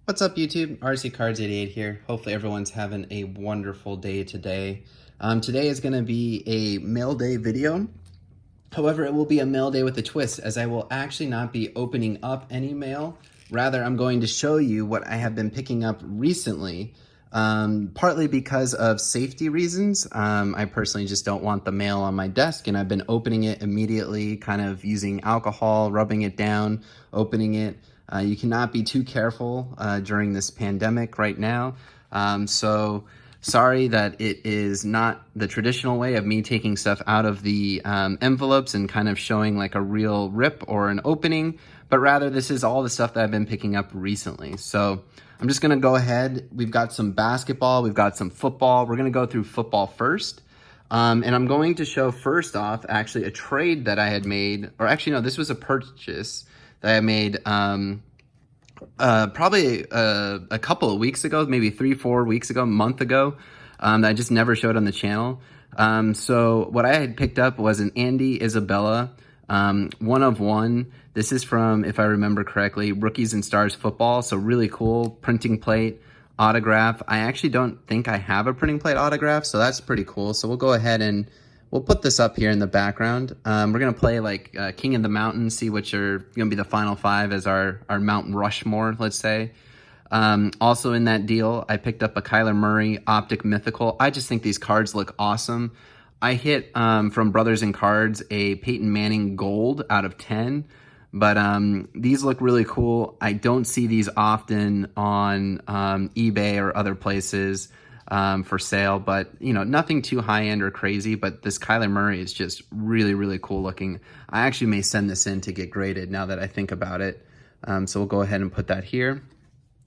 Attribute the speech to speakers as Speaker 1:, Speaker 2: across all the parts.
Speaker 1: What's up, YouTube? RC Cards 88 here. Hopefully everyone's having a wonderful day today. Today is going to be a mail day video. However, it will be a mail day with a twist, as I will actually not be opening up any mail. Rather, I'm going to show you what I have been picking up recently, partly because of safety reasons. I personally just don't want the mail on my desk, and I've been opening it immediately, kind of using alcohol, rubbing it down, opening it. You cannot be too careful during this pandemic right now. So sorry that it is not the traditional way of me taking stuff out of the envelopes and kind of showing like a real rip or an opening, but rather this is all the stuff that I've been picking up recently. So I'm just gonna go ahead. We've got some basketball, we've got some football. We're gonna go through football first. And I'm going to show first off actually a trade that I had made, or actually no, this was a purchase that I made probably a couple of weeks ago, maybe 3-4 weeks ago, a month ago, that I just never showed on the channel. So what I had picked up was an Andy Isabella 1 of 1. This is from, if I remember correctly, Rookies and Stars Football. So really cool printing plate autograph. I actually don't think I have a printing plate autograph, so that's pretty cool. So we'll go ahead and we'll put this up here in the background. We're going to play like King of the Mountain, see which are going to be the final 5 as our Mount Rushmore, let's say. Also in that deal, I picked up a Kyler Murray Optic Mythical. I just think these cards look awesome. I hit, from Brothers in Cards, a Peyton Manning Gold out of 10. But these look really cool. I don't see these often on eBay or other places for sale, but you know, nothing too high end or crazy. But this Kyler Murray is just really, really cool looking. I actually may send this in to get graded now that I think about it. So we'll go ahead and put that here.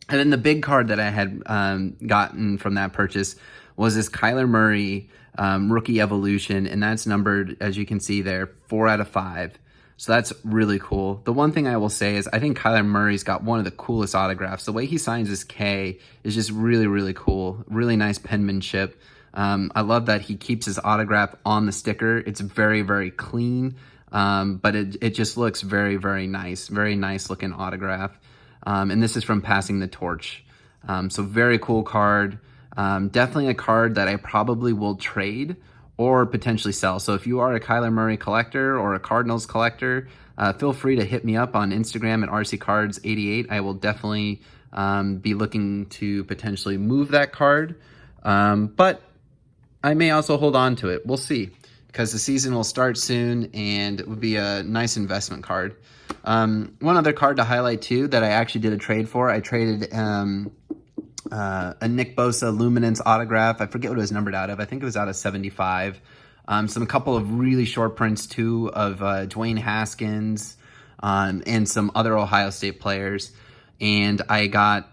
Speaker 1: And then the big card that I had gotten from that purchase was this Kyler Murray Rookie Evolution, and that's numbered, as you can see there, 4 out of 5. So that's really cool. The one thing I will say is I think Kyler Murray's got one of the coolest autographs. The way he signs his K is just really, really cool. Really nice penmanship. I love that he keeps his autograph on the sticker. It's very, very clean, but it just looks very, very nice. Very nice looking autograph. And this is from Passing the Torch. So very cool card. Definitely a card that I probably will trade or potentially sell. So if you are a Kyler Murray collector or a Cardinals collector, feel free to hit me up on Instagram at RCCards88. I will definitely be looking to potentially move that card, but I may also hold on to it. We'll see, because the season will start soon and it would be a nice investment card. One other card to highlight too that I actually did a trade for. I traded a Nick Bosa Luminance autograph. I forget what it was numbered out of. I think it was out of 75. A couple of really short prints too of Dwayne Haskins and some other Ohio State players. And I got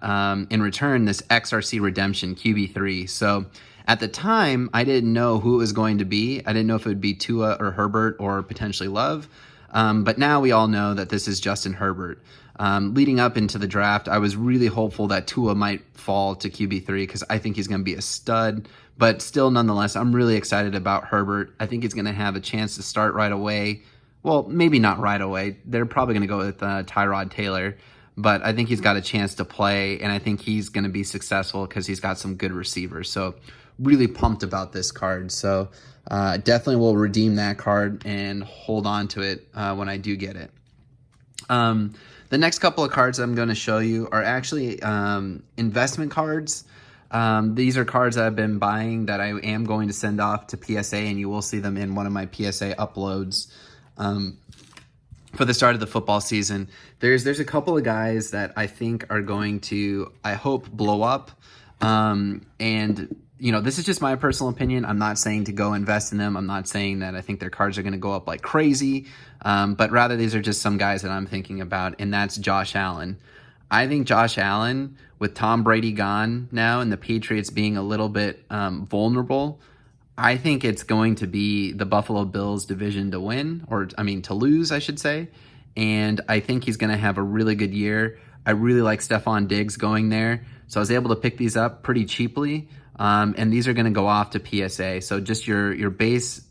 Speaker 1: in return this XRC Redemption QB3. So at the time, I didn't know who it was going to be. I didn't know if it would be Tua or Herbert or potentially Love. But now we all know that this is Justin Herbert. Leading up into the draft, I was really hopeful that Tua might fall to QB3 because I think he's going to be a stud. But still, nonetheless, I'm really excited about Herbert. I think he's going to have a chance to start right away. Well, maybe not right away. They're probably going to go with Tyrod Taylor. But I think he's got a chance to play, and I think he's going to be successful because he's got some good receivers. So really pumped about this card. So definitely will redeem that card and hold on to it when I do get it. The next couple of cards I'm going to show you are actually investment cards. These are cards that I've been buying that I am going to send off to PSA, and you will see them in one of my PSA uploads for the start of the football season. There's a couple of guys that I think are going to, I hope, blow up. And you know, this is just my personal opinion. I'm not saying to go invest in them. I'm not saying that I think their cards are going to go up like crazy. But rather, these are just some guys that I'm thinking about, and that's Josh Allen. I think Josh Allen, with Tom Brady gone now and the Patriots being a little bit vulnerable, I think it's going to be the Buffalo Bills division to win, or I mean to lose, I should say. And I think he's going to have a really good year. I really like Stephon Diggs going there. So I was able to pick these up pretty cheaply. And these are going to go off to PSA. So just your base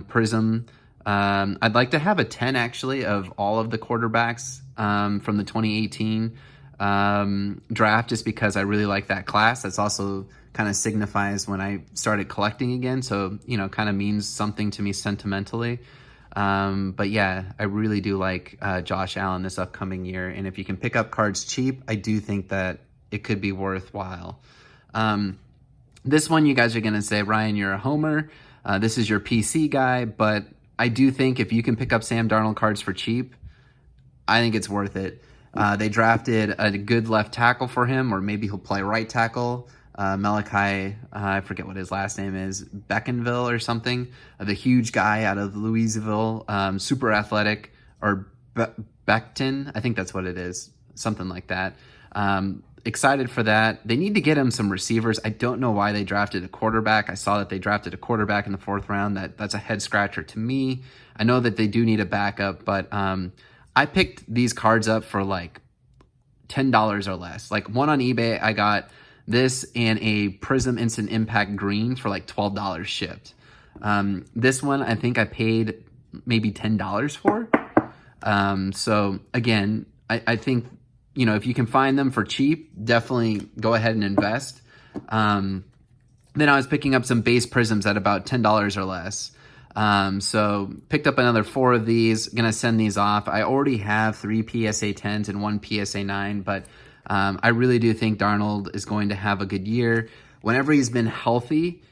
Speaker 1: Prism. I'd like to have a 10 actually of all of the quarterbacks from the 2018 draft just because I really like that class. That's also kind of signifies when I started collecting again. So, you know, kind of means something to me sentimentally. But yeah, I really do like Josh Allen this upcoming year. And if you can pick up cards cheap, I do think that it could be worthwhile. This one, you guys are going to say, Ryan, you're a homer. This is your PC guy. But I do think if you can pick up Sam Darnold cards for cheap, I think it's worth it. They drafted a good left tackle for him, or maybe he'll play right tackle. Malachi, I forget what his last name is, Beckenville or something. The huge guy out of Louisville, super athletic, or Becton, I think that's what it is, something like that. Excited for that. They need to get him some receivers. I don't know why they drafted a quarterback. I saw that they drafted a quarterback in the 4th round. That's a head scratcher to me. I know that they do need a backup, but I picked these cards up for like $10 or less. Like one on eBay, I got this and a Prism Instant Impact green for like $12 shipped. This one, I think I paid maybe $10 for. So again, I think, you know, if you can find them for cheap, definitely go ahead and invest. Then I was picking up some base prisms at about $10 or less. So picked up another 4 of these, gonna send these off. I already have 3 PSA 10s and 1 PSA 9, but I really do think Darnold is going to have a good year. Whenever he's been healthy,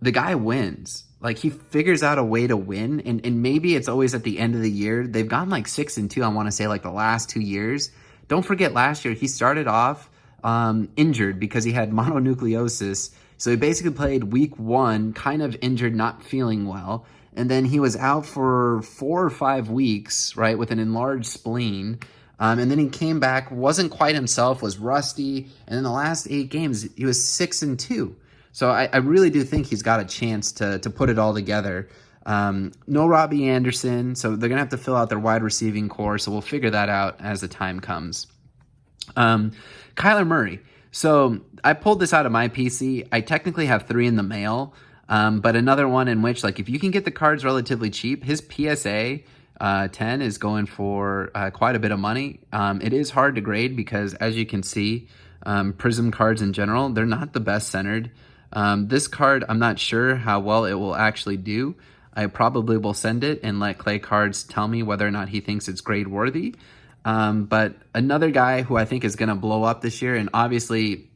Speaker 1: the guy wins. Like, he figures out a way to win, and maybe it's always at the end of the year. They've gone like 6-2, I want to say, like the last 2 years. Don't forget, last year he started off injured because he had mononucleosis. So he basically played week 1, kind of injured, not feeling well. And then he was out for 4 or 5 weeks, right, with an enlarged spleen. And then he came back, wasn't quite himself, was rusty. And in the last 8 games, he was 6-2. So I really do think he's got a chance to put it all together. No Robbie Anderson, so they're going to have to fill out their wide receiving core. So we'll figure that out as the time comes. Kyler Murray. So I pulled this out of my PC. I technically have 3 in the mail, but another one in which, like, if you can get the cards relatively cheap, his PSA 10 is going for quite a bit of money. It is hard to grade because, as you can see, Prism cards in general, they're not the best centered. This card, I'm not sure how well it will actually do. I probably will send it and let Clay Cards tell me whether or not he thinks it's grade worthy. But another guy who I think is going to blow up this year, and obviously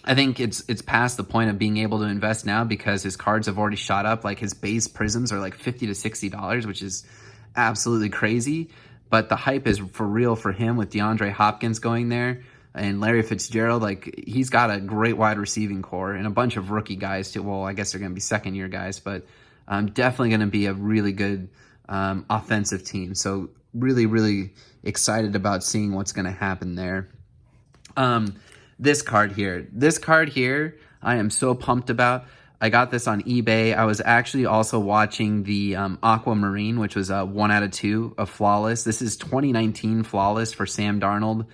Speaker 1: I think it's past the point of being able to invest now because his cards have already shot up. Like, his base prisms are like $50 to $60, which is absolutely crazy. But the hype is for real for him with DeAndre Hopkins going there and Larry Fitzgerald. Like, he's got a great wide receiving core and a bunch of rookie guys too. Well, I guess they're going to be second-year guys, but definitely going to be a really good offensive team. So really, really excited about seeing what's going to happen there. This card here, I am so pumped about. I got this on eBay. I was actually also watching the Aquamarine, which was 1 out of 2 of Flawless. This is 2019 Flawless for Sam Darnold.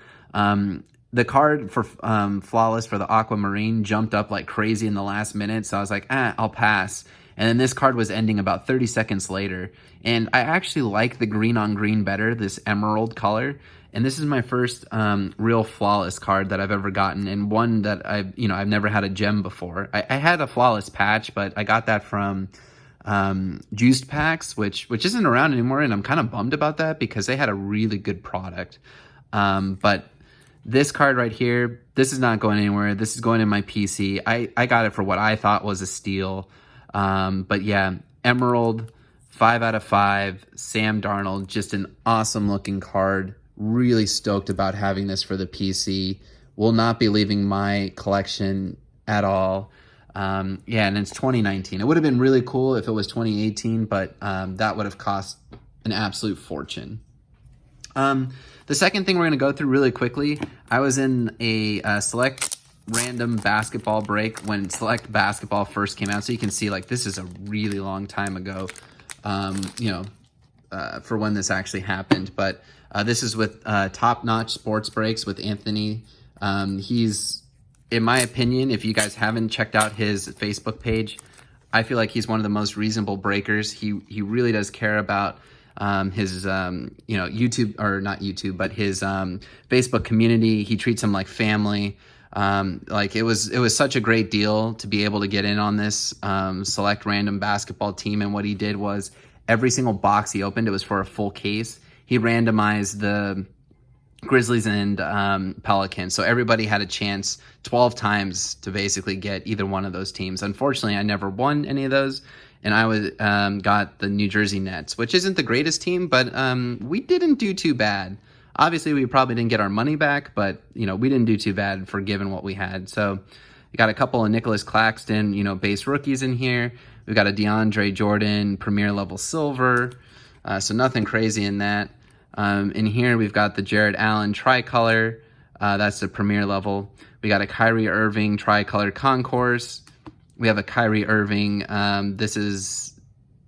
Speaker 1: The card for Flawless for the Aquamarine jumped up like crazy in the last minute, so I was like, I'll pass. And then this card was ending about 30 seconds later. And I actually like the green on green better, this emerald color. And this is my first real Flawless card that I've ever gotten, and one that I've never had a gem before. I had a Flawless patch, but I got that from Juiced Packs, which isn't around anymore, and I'm kind of bummed about that because they had a really good product. But this card right here, this is not going anywhere. This is going in my PC. I got it for what I thought was a steal. But yeah, Emerald, 5 out of 5, Sam Darnold, just an awesome looking card. Really stoked about having this for the PC. Will not be leaving my collection at all. Yeah, and it's 2019. It would have been really cool if it was 2018, but that would have cost an absolute fortune. The second thing we're going to go through really quickly, I was in a select random basketball break when select basketball first came out. So you can see, like, this is a really long time ago, for when this actually happened. But this is with Top Notch Sports Breaks with Anthony. He's, in my opinion, if you guys haven't checked out his Facebook page, I feel like he's one of the most reasonable breakers. He really does care about his YouTube, or not YouTube, but his Facebook community. He treats them like family. Like it was such a great deal to be able to get in on this select random basketball team. And what he did was every single box he opened, it was for a full case. He randomized the Grizzlies and Pelicans. So everybody had a chance 12 times to basically get either one of those teams. Unfortunately, I never won any of those. And I got the New Jersey Nets, which isn't the greatest team, but we didn't do too bad. Obviously, we probably didn't get our money back, but, we didn't do too bad for given what we had. So we got a couple of Nicholas Claxton, base rookies in here. We've got a DeAndre Jordan Premier Level Silver. So nothing crazy in that. In here, we've got the Jared Allen Tricolor. That's the Premier Level. We got a Kyrie Irving Tricolor Concourse. We have a Kyrie Irving. Is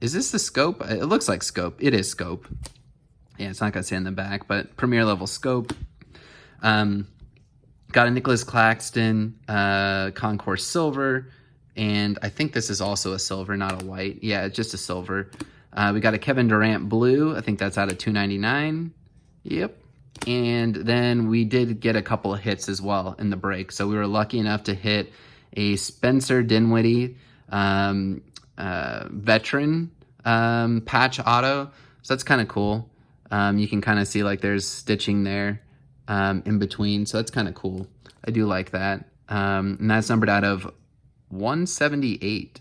Speaker 1: this the Scope? It looks like Scope. It is Scope. Yeah, it's not going to say in the back, but Premier Level Scope. Got a Nicholas Claxton Concourse Silver. And I think this is also a silver, not a white. Yeah, it's just a silver. We got a Kevin Durant Blue. I think that's out of $2.99. Yep. And then we did get a couple of hits as well in the break. So we were lucky enough to hit a Spencer Dinwiddie veteran patch auto. So that's kind of cool. You can kind of see like there's stitching there in between. So that's kind of cool. I do like that. And that's numbered out of 178.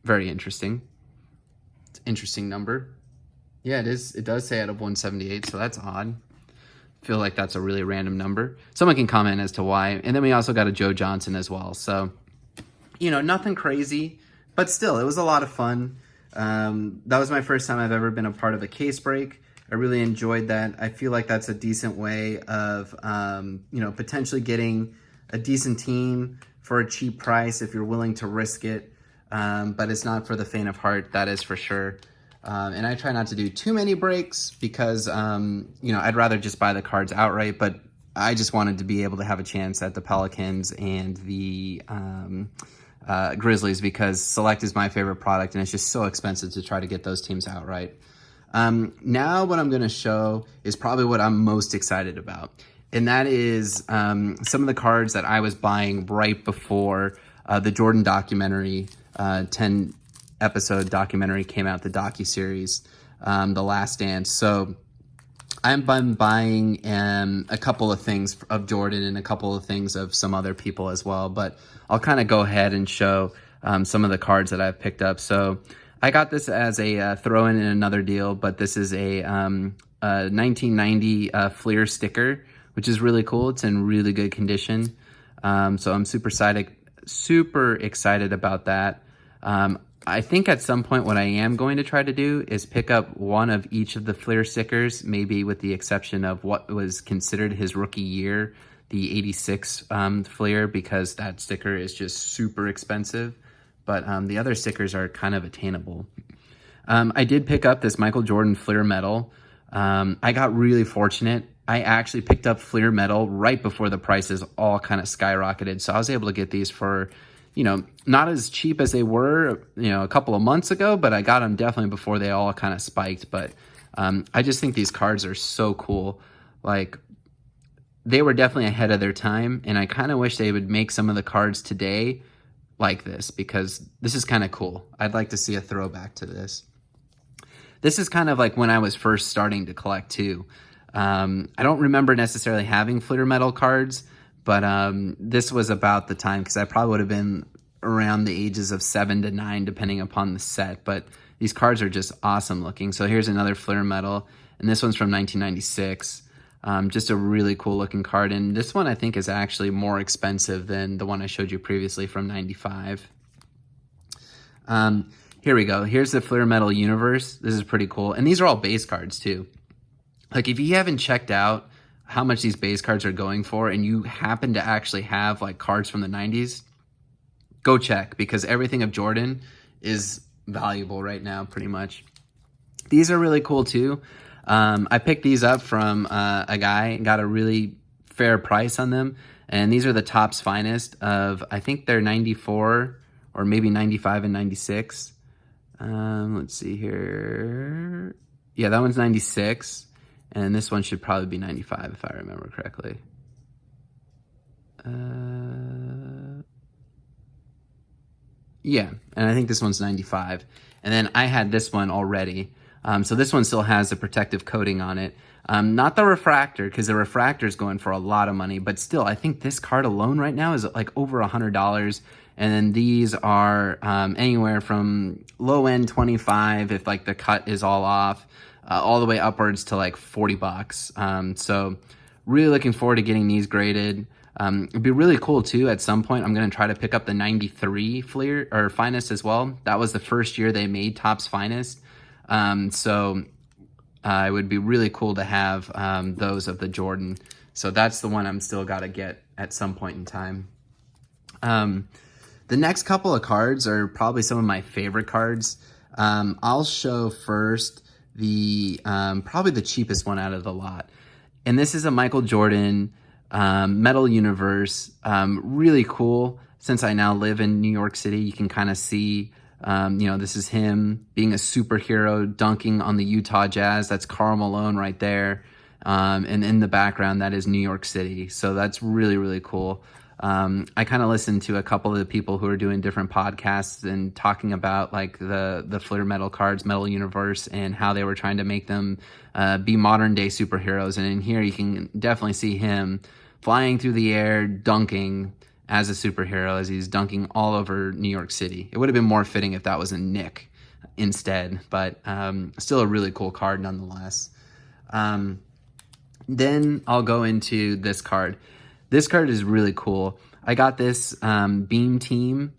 Speaker 1: Very interesting. It's an interesting number. Yeah, it is. It does say out of 178, so that's odd. I feel like that's a really random number. Someone can comment as to why. And then we also got a Joe Johnson as well. So, nothing crazy, but still, it was a lot of fun. That was my first time I've ever been a part of a case break. I really enjoyed that. I feel like that's a decent way of, potentially getting a decent team for a cheap price if you're willing to risk it. But it's not for the faint of heart, that is for sure. And I try not to do too many breaks because, I'd rather just buy the cards outright, but I just wanted to be able to have a chance at the Pelicans and the Grizzlies because Select is my favorite product and it's just so expensive to try to get those teams outright. Now what I'm going to show is probably what I'm most excited about. And that is some of the cards that I was buying right before the Jordan documentary, 10-episode documentary came out, the docuseries, The Last Dance. So I've been buying a couple of things of Jordan and a couple of things of some other people as well. But I'll kind of go ahead and show some of the cards that I've picked up. So I got this as a throw-in another deal, but this is a 1990 Fleer sticker, which is really cool. It's in really good condition. So I'm super excited about that. I think at some point what I am going to try to do is pick up one of each of the Fleer stickers, maybe with the exception of what was considered his rookie year, the 86 Fleer, because that sticker is just super expensive. But the other stickers are kind of attainable. I did pick up this Michael Jordan Fleer Metal. I got really fortunate. I actually picked up Fleer Metal right before the prices all kind of skyrocketed. So I was able to get these for, not as cheap as they were, a couple of months ago, but I got them definitely before they all kind of spiked. But I just think these cards are so cool. Like, they were definitely ahead of their time. And I kind of wish they would make some of the cards today like this, because this is kind of cool. I'd like to see a throwback to this. This is kind of like when I was first starting to collect too. I don't remember necessarily having Fleer Metal cards, but this was about the time, because I probably would have been around the ages of 7 to 9, depending upon the set. But these cards are just awesome looking. So here's another Fleer Metal, and this one's from 1996. Just a really cool looking card. And this one I think is actually more expensive than the one I showed you previously from 95. Here we go. Here's the Fleer Metal Universe. This is pretty cool. And these are all base cards too. Like, if you haven't checked out how much these base cards are going for and you happen to actually have like cards from the 90s, go check, because everything of Jordan is valuable right now pretty much. These are really cool too. I picked these up from a guy and got a really fair price on them. And these are the Topps Finest of, I think they're 94 or maybe 95 and 96. Let's see here. Yeah, that one's 96, and this one should probably be 95 if I remember correctly. Yeah, and I think this one's 95. And then I had this one already. So this one still has a protective coating on it. Not the refractor, because the refractor is going for a lot of money, but still, I think this card alone right now is like over $100. And then these are anywhere from low end 25 if like the cut is all off, all the way upwards to like 40 bucks. So really looking forward to getting these graded. It'd be really cool too. At some point, I'm going to try to pick up the 93 Fleer or Finest as well. That was the first year they made Topps Finest. So it would be really cool to have those of the Jordan. So that's the one I'm still got to get at some point in time. The next couple of cards are probably some of my favorite cards. I'll show first the probably the cheapest one out of the lot. And this is a Michael Jordan Metal Universe. Really cool. Since I now live in New York City, you can kind of see, this is him being a superhero dunking on the Utah Jazz. That's Karl Malone right there. And in the background, that is New York City. So that's really, really cool. I kind of listened to a couple of the people who are doing different podcasts and talking about like the Fleer Metal cards, Metal Universe, and how they were trying to make them be modern day superheroes. And in here, you can definitely see him flying through the air, dunking as a superhero as he's dunking all over New York City. It would have been more fitting if that was a Nick instead, but still a really cool card nonetheless. Then I'll go into this card. This card is really cool. I got this Beam Team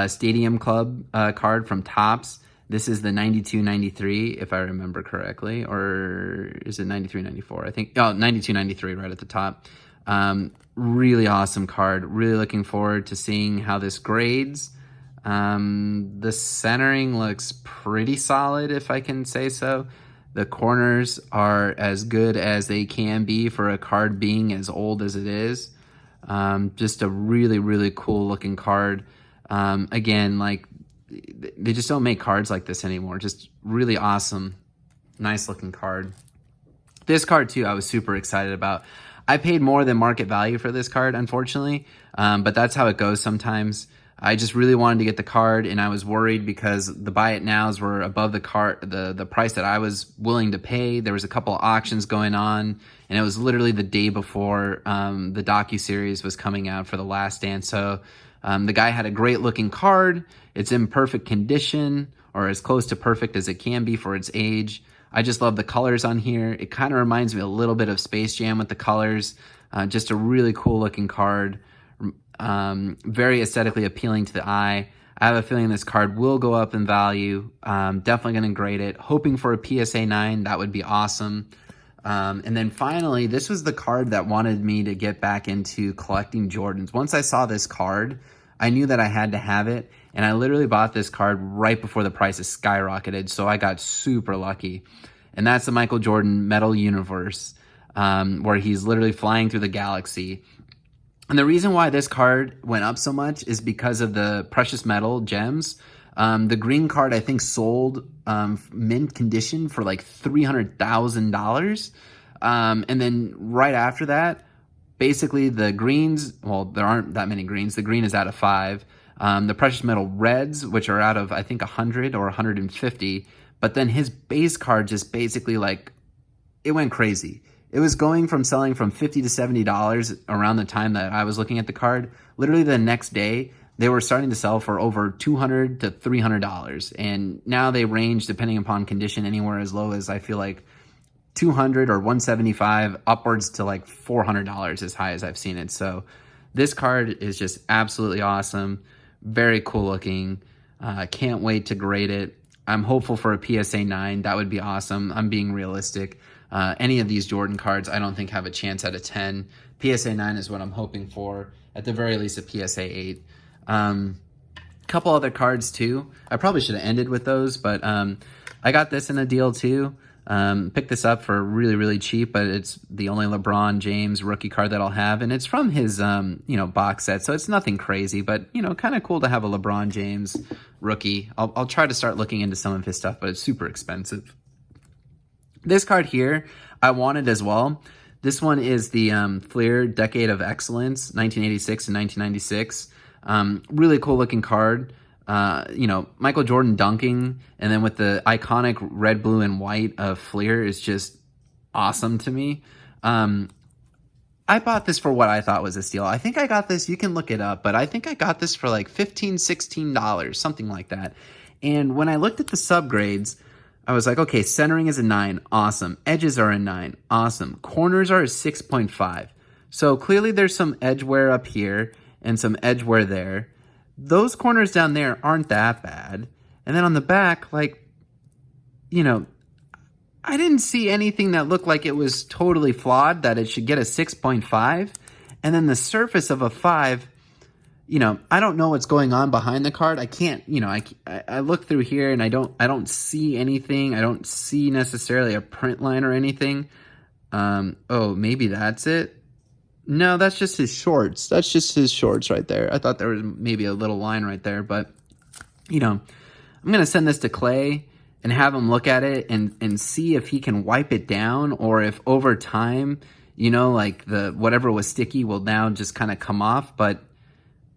Speaker 1: Stadium Club card from Topps. This is the 92-93, if I remember correctly, or is it 93-94? I think, 92-93 right at the top. Really awesome card. Really looking forward to seeing how this grades. The centering looks pretty solid, if I can say so. The corners are as good as they can be for a card being as old as it is. Just a really, really cool looking card. Again, like they just don't make cards like this anymore. Just really awesome, nice looking card. This card too, I was super excited about. I paid more than market value for this card, unfortunately, but that's how it goes sometimes. I just really wanted to get the card, and I was worried because the buy it nows were above the price that I was willing to pay. There was a couple of auctions going on, and it was literally the day before the docuseries was coming out for The Last Dance. So the guy had a great looking card. It's in perfect condition, or as close to perfect as it can be for its age. I just love the colors on here. It kind of reminds me a little bit of Space Jam with the colors. Just a really cool looking card. Very aesthetically appealing to the eye. I have a feeling this card will go up in value. Definitely going to grade it. Hoping for a PSA 9. That would be awesome. And then finally, this was the card that wanted me to get back into collecting Jordans. Once I saw this card, I knew that I had to have it. And I literally bought this card right before the prices skyrocketed. So I got super lucky. And that's the Michael Jordan Metal Universe, where he's literally flying through the galaxy. And the reason why this card went up so much is because of the precious metal gems. The green card, I think, sold mint condition for like $300,000. And then right after that, basically the greens, well, there aren't that many greens. The green is out of 5. The precious metal reds, which are out of, I think, 100 or 150. But then his base card just basically like, it went crazy. It was going from selling from $50 to $70 around the time that I was looking at the card. Literally the next day, they were starting to sell for over $200 to $300. And now they range, depending upon condition, anywhere as low as I feel like $200 or $175 upwards to like $400 as high as I've seen it. So this card is just absolutely awesome. Very cool looking. Can't wait to grade it. I'm hopeful for a PSA 9. That would be awesome. I'm being realistic. Any of these Jordan cards, I don't think have a chance at a 10. PSA 9 is what I'm hoping for. At the very least, a PSA 8. Couple other cards too. I probably should have ended with those, but I got this in a deal too. Picked this up for really, really cheap, but it's the only LeBron James rookie card that I'll have, and it's from his box set, so it's nothing crazy, but kind of cool to have a LeBron James rookie. I'll try to start looking into some of his stuff, but it's super expensive. This card here, I wanted as well. This one is the Fleer Decade of Excellence, 1986 and 1996. Really cool looking card. You know, Michael Jordan dunking, and then with the iconic red, blue, and white of Fleer is just awesome to me. I bought this for what I thought was a steal. I think I got this, you can look it up, but I think I got this for like $15, $16, something like that. And when I looked at the subgrades, I was like, okay, centering is a 9, awesome. Edges are a 9, awesome. Corners are a 6.5. So clearly there's some edge wear up here and some edge wear there. Those corners down there aren't that bad. And then on the back, like, you know, I didn't see anything that looked like it was totally flawed, that it should get a 6.5. And then the surface of a 5, you know, I don't know what's going on behind the card. I can't, you know, I look through here and I don't see anything. I don't see necessarily a print line or anything. Oh, maybe that's it. No, that's just his shorts. That's just his shorts right there. I thought there was maybe a little line right there, but, you know, I'm going to send this to Clay and have him look at it and see if he can wipe it down, or if over time, you know, like the whatever was sticky will now just kind of come off. But,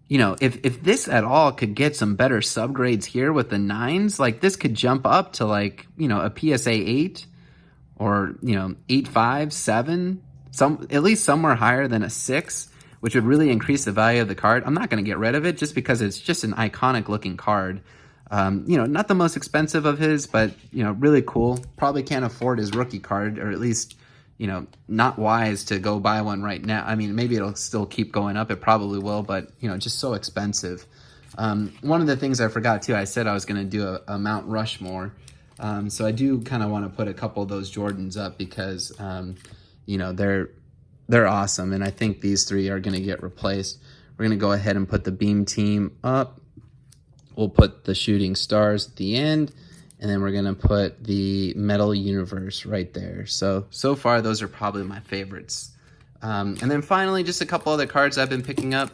Speaker 1: you know, if this at all could get some better subgrades here with the 9s, like this could jump up to like, you know, a PSA 8 or, you know, 8.5, 7, at least somewhere higher than a 6, which would really increase the value of the card. I'm not going to get rid of it just because it's just an iconic looking card. You know, not the most expensive of his, but, you know, really cool. Probably can't afford his rookie card, or at least, you know, not wise to go buy one right now. I mean, maybe it'll still keep going up. It probably will, but, you know, just so expensive. One of the things I forgot, too, I said I was going to do a Mount Rushmore. So I do kind of want to put a couple of those Jordans up because, you know, they're awesome. And I think these 3 are going to get replaced. We're going to go ahead and put the Beam Team up. We'll put the Shooting Stars at the end, and then we're going to put the Metal Universe right there. So far, those are probably my favorites. And then finally, just a couple other cards I've been picking up.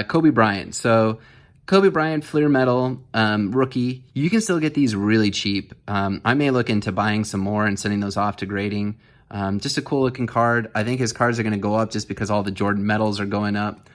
Speaker 1: Kobe Bryant. So Kobe Bryant, Fleer Metal, rookie. You can still get these really cheap. I may look into buying some more and sending those off to grading. Just a cool looking card. I think his cards are going to go up just because all the Jordan medals are going up.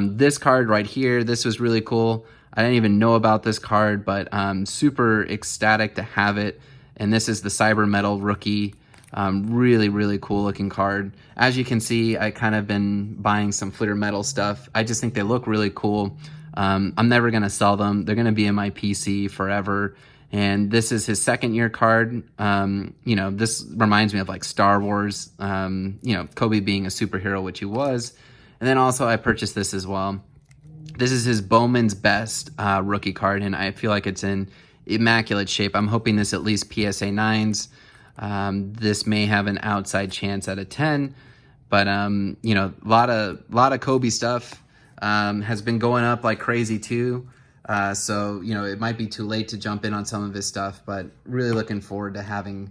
Speaker 1: This card right here, this was really cool. I didn't even know about this card, but I'm super ecstatic to have it. And this is the Cyber Metal rookie. Really, really cool looking card. As you can see, I kind of been buying some Fleer Metal stuff. I just think they look really cool. I'm never going to sell them. They're going to be in my PC forever. And this is his 2nd year card. You know, this reminds me of like Star Wars, you know, Kobe being a superhero, which he was. And then also I purchased this as well. This is his Bowman's Best rookie card, and I feel like it's in immaculate shape. I'm hoping this at least PSA 9s. This may have an outside chance at a 10, but you know, a lot of Kobe stuff has been going up like crazy too. So you know, it might be too late to jump in on some of his stuff, but really looking forward to having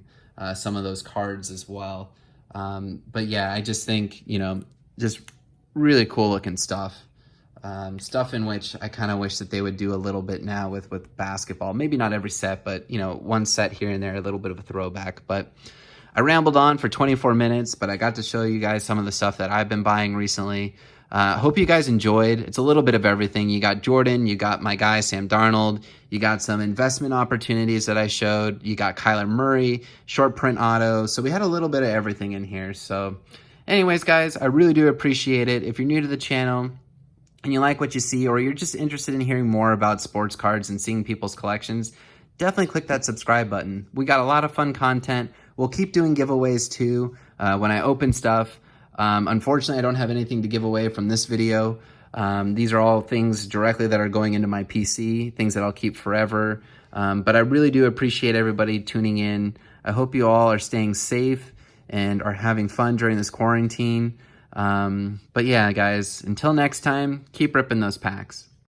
Speaker 1: some of those cards as well. But yeah, I just think, you know, just really cool looking stuff. Stuff in which I kind of wish that they would do a little bit now with basketball. Maybe not every set, but, you know, one set here and there, a little bit of a throwback. But I rambled on for 24 minutes, but I got to show you guys some of the stuff that I've been buying recently. Hope you guys enjoyed. It's a little bit of everything. You got Jordan, you got my guy Sam Darnold, you got some investment opportunities that I showed, you got Kyler Murray, short print auto. So we had a little bit of everything in here. So anyways, guys, I really do appreciate it. If you're new to the channel and you like what you see, or you're just interested in hearing more about sports cards and seeing people's collections, definitely click that subscribe button. We got a lot of fun content. We'll keep doing giveaways too when I open stuff. Unfortunately, I don't have anything to give away from this video. These are all things directly that are going into my PC, things that I'll keep forever. But I really do appreciate everybody tuning in. I hope you all are staying safe and are having fun during this quarantine. But yeah, guys, until next time, keep ripping those packs.